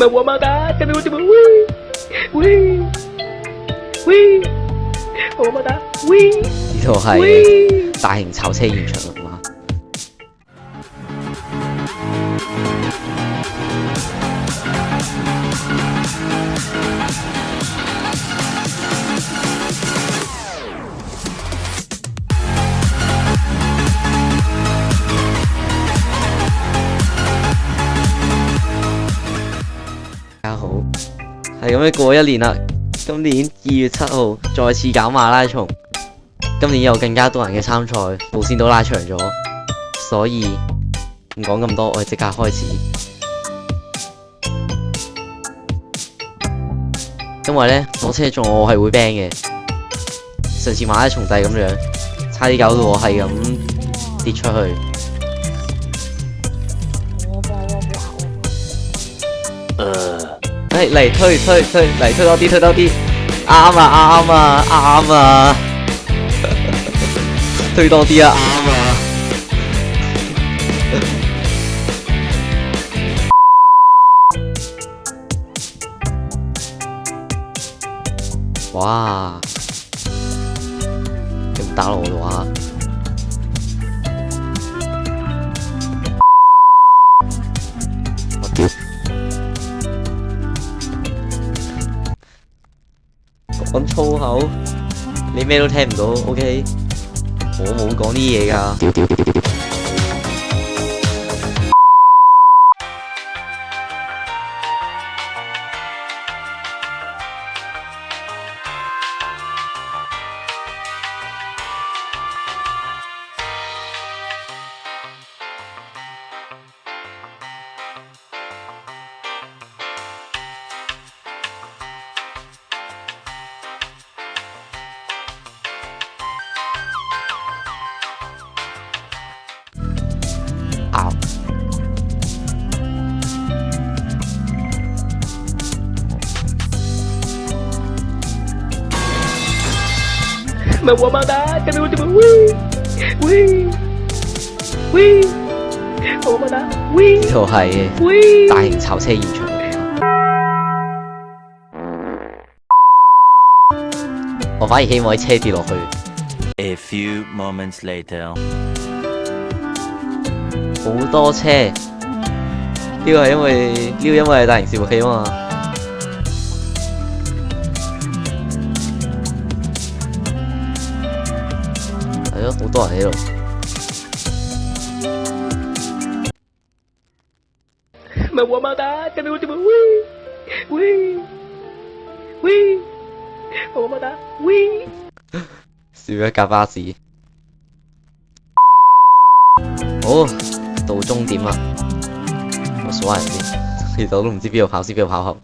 Me voy a matar, que me último. Uy, uy, uy，我冇打。喂，呢度係喂，大型炒車現場啊嘛。大家好，係咁樣過一年啦。今年2月7號再次搞馬拉松，今年有更加多人嘅參賽，路線都拉長咗，所以唔講咁多，我哋即刻開始。因為呢，火車撞我係會 ban 嘅，上次馬拉松就係咁樣，差啲搞到我係咁跌出去。嚟推嚟推多啲，推多啲，啱啊，推多啲啊，啱啊！哇！你唔打落我嘅話，我屌！講粗口，你咩都聽唔到 ，OK？ 我冇講啲嘢㗎。Me voy a matar, que me último. Uy, uy, uy，我冇打。喂，呢度係喂，大型炒車現場嚟㗎。我反而希望啲車跌落去。A few moments later， 好多車，呢個係因為係大型伺服器啊嘛。係咯，好多人喺度。Me voy a matar, que me último. Uy, uy, uy，我冇打。喂，少一架巴士。好，到終點啦，我數下人先，其實我都唔知邊度跑先邊度跑後。